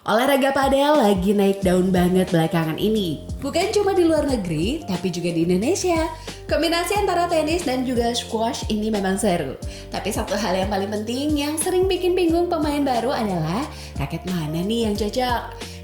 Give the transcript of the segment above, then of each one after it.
Olahraga padel lagi naik daun banget belakangan ini. Bukan cuma di luar negeri, tapi juga di Indonesia. Kombinasi antara tenis dan juga squash ini memang seru. Tapi satu hal yang paling penting yang sering bikin bingung pemain baru adalah raket mana nih yang cocok.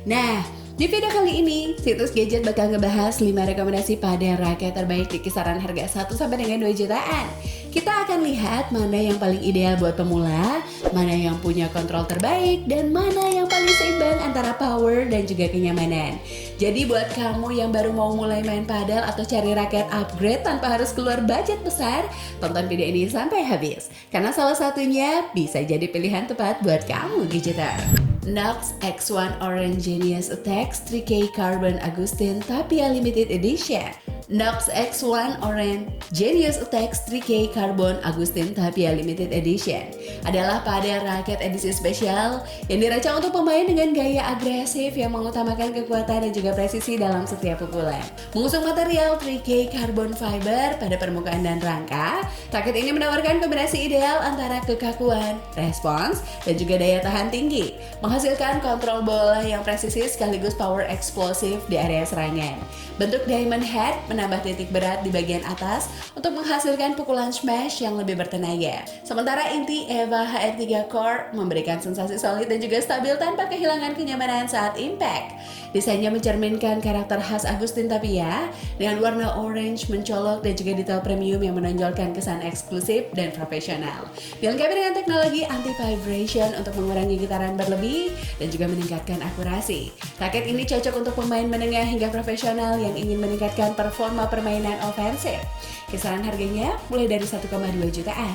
Nah, di video kali ini, situs gadget bakal ngebahas 5 rekomendasi padel raket terbaik di kisaran harga 1 sampai dengan 2 jutaan. Kita akan lihat mana yang paling ideal buat pemula, mana yang punya kontrol terbaik, dan mana yang paling seimbang antara power dan juga kenyamanan. Jadi buat kamu yang baru mau mulai main padel atau cari raket upgrade tanpa harus keluar budget besar, tonton video ini sampai habis. Karena salah satunya bisa jadi pilihan tepat buat kamu gadgeter. Knox X1 Orange Genius Attacks 3K Carbon Agustin Tapia Limited Edition. Knox X1 Orange Genius Attacks 3K Carbon Agustin Tapia Limited Edition adalah padel raket edisi spesial yang dirancang untuk pemain dengan gaya agresif yang mengutamakan kekuatan dan juga presisi dalam setiap pukulan. Mengusung material 3K Carbon Fiber pada permukaan dan rangka, raket ini menawarkan kombinasi ideal antara kekakuan, respons, dan juga daya tahan tinggi, menghasilkan kontrol bola yang presisi sekaligus power eksplosif di area serangan. Bentuk diamond head menambah titik berat di bagian atas untuk menghasilkan pukulan smash yang lebih bertenaga. Sementara inti EVA HR3 Core memberikan sensasi solid dan juga stabil tanpa kehilangan kenyamanan saat impact. Desainnya mencerminkan karakter khas Agustin Tapia dengan warna orange mencolok dan juga detail premium yang menonjolkan kesan eksklusif dan profesional. Dilengkapi dengan teknologi anti-vibration untuk mengurangi getaran berlebih dan juga meningkatkan akurasi. Raket ini cocok untuk pemain menengah hingga profesional yang ingin meningkatkan performa permainan ofensif. Kisaran harganya mulai dari 1,2 jutaan.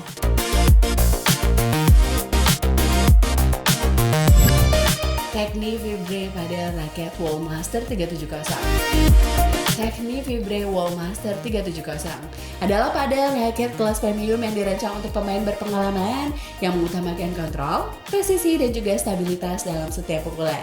Techni Vibre Padel Raket Wallmaster 370. Techni Vibre Wallmaster 370 adalah padel raket kelas premium yang dirancang untuk pemain berpengalaman yang mengutamakan kontrol, presisi, dan juga stabilitas dalam setiap pukulan.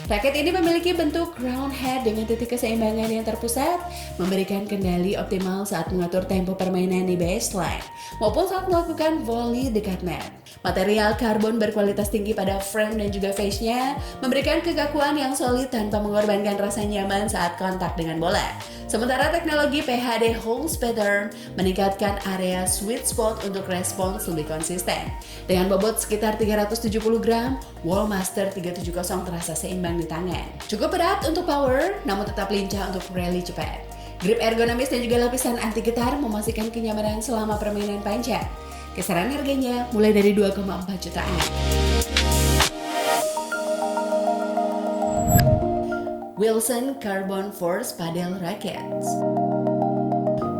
Raket ini memiliki bentuk round head dengan titik keseimbangan yang terpusat, memberikan kendali optimal saat mengatur tempo permainan di baseline, maupun saat melakukan volley dekat net. Material karbon berkualitas tinggi pada frame dan juga face-nya memberikan kekakuan yang solid tanpa mengorbankan rasa nyaman saat kontak dengan bola. Sementara teknologi PHD Holds Pattern meningkatkan area sweet spot untuk respons lebih konsisten. Dengan bobot sekitar 370 gram, Wallmaster 370 terasa seimbang di tangan. Cukup berat untuk power, namun tetap lincah untuk rally cepat. Grip ergonomis dan juga lapisan anti getar memastikan kenyamanan selama permainan panjang. Kisaran harganya mulai dari 2,4 jutaan. Wilson Carbon Force Padel Rackets.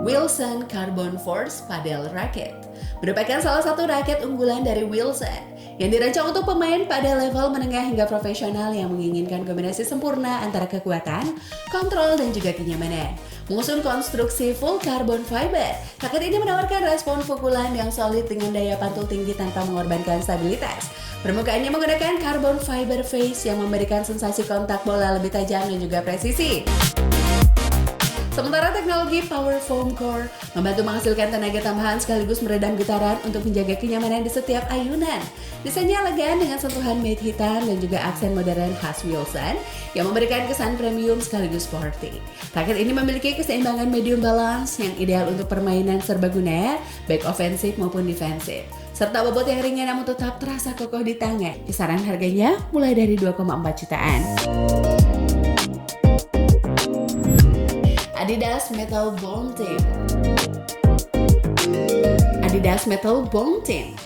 Wilson Carbon Force Padel Racket merupakan salah satu raket unggulan dari Wilson yang dirancang untuk pemain pada level menengah hingga profesional yang menginginkan kombinasi sempurna antara kekuatan, kontrol, dan juga kenyamanan. Mengusung konstruksi full carbon fiber, raket ini menawarkan respon pukulan yang solid dengan daya pantul tinggi tanpa mengorbankan stabilitas. Permukaannya menggunakan carbon fiber face yang memberikan sensasi kontak bola lebih tajam dan juga presisi. Sementara teknologi Power Foam Core membantu menghasilkan tenaga tambahan sekaligus meredam getaran untuk menjaga kenyamanan di setiap ayunan. Desainnya elegan dengan sentuhan matte hitam dan juga aksen modern khas Wilson yang memberikan kesan premium sekaligus sporty. Raket ini memiliki keseimbangan medium balance yang ideal untuk permainan serbaguna, baik ofensif maupun defensif. Serta bobot yang ringan namun tetap terasa kokoh di tangan. Kisaran harganya mulai dari 2,4 jutaan. Adidas Metal Bond Team. Adidas Metal Bond Team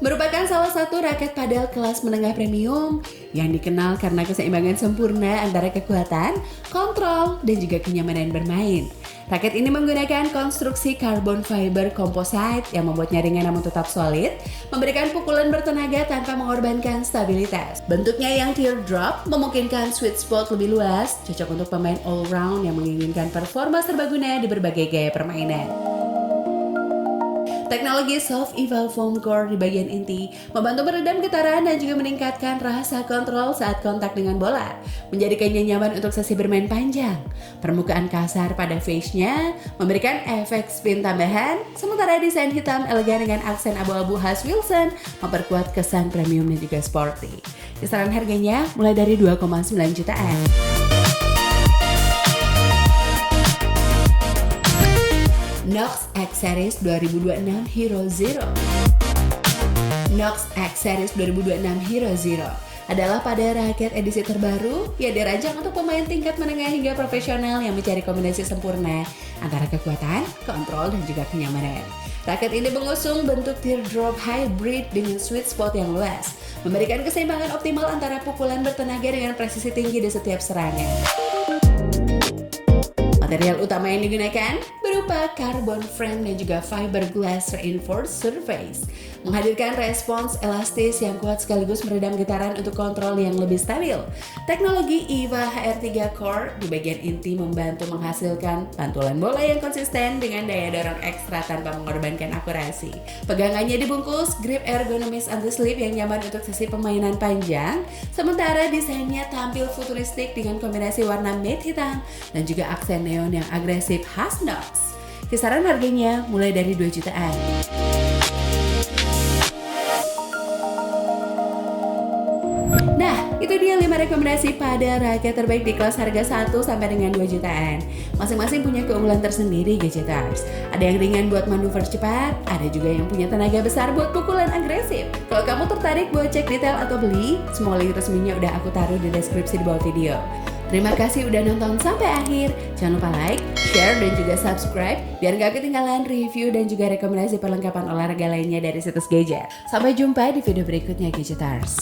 merupakan salah satu raket padel kelas menengah premium yang dikenal karena keseimbangan sempurna antara kekuatan, kontrol, dan juga kenyamanan bermain. Raket ini menggunakan konstruksi carbon fiber composite yang membuatnya ringan namun tetap solid, memberikan pukulan bertenaga tanpa mengorbankan stabilitas. Bentuknya yang teardrop memungkinkan sweet spot lebih luas, cocok untuk pemain all-round yang menginginkan performa serbaguna di berbagai gaya permainan. Teknologi Soft Eval Foam Core di bagian inti membantu meredam getaran dan juga meningkatkan rasa kontrol saat kontak dengan bola, menjadikannya nyaman untuk sesi bermain panjang. Permukaan kasar pada face-nya memberikan efek spin tambahan, sementara desain hitam elegan dengan aksen abu-abu khas Wilson memperkuat kesan premium dan juga sporty. Kisaran harganya mulai dari 2,9 jutaan. Knox X Series 2026 Hero Zero. Knox X Series 2026 Hero Zero adalah pada raket edisi terbaru yang dirancang untuk pemain tingkat menengah hingga profesional yang mencari kombinasi sempurna antara kekuatan, kontrol, dan juga kenyamanan. Raket ini mengusung bentuk teardrop hybrid dengan sweet spot yang luas, memberikan keseimbangan optimal antara pukulan bertenaga dengan presisi tinggi di setiap serangan. Material utama yang digunakan berupa carbon frame dan juga fiberglass reinforced surface, menghadirkan respons elastis yang kuat sekaligus meredam getaran untuk kontrol yang lebih stabil. Teknologi EVA HR3 Core di bagian inti membantu menghasilkan pantulan bola yang konsisten dengan daya dorong ekstra tanpa mengorbankan akurasi. Pegangannya dibungkus grip ergonomis anti-slip yang nyaman untuk sesi permainan panjang, sementara desainnya tampil futuristik dengan kombinasi warna matte hitam dan juga aksen neon yang agresif khas Knox. Kisaran harganya mulai dari 2 jutaan. Nah, itu dia 5 rekomendasi pada raket terbaik di kelas harga 1 sampai dengan 2 jutaan. Masing-masing punya keunggulan tersendiri gadgeters. Ada yang ringan buat manuver cepat, ada juga yang punya tenaga besar buat pukulan agresif. Kalau kamu tertarik buat cek detail atau beli, semua link resminya udah aku taruh di deskripsi di bawah video. Terima kasih udah nonton sampai akhir. Jangan lupa like, share, dan juga subscribe biar gak ketinggalan review dan juga rekomendasi perlengkapan olahraga lainnya dari situs Gadget. Sampai jumpa di video berikutnya Gadgeters.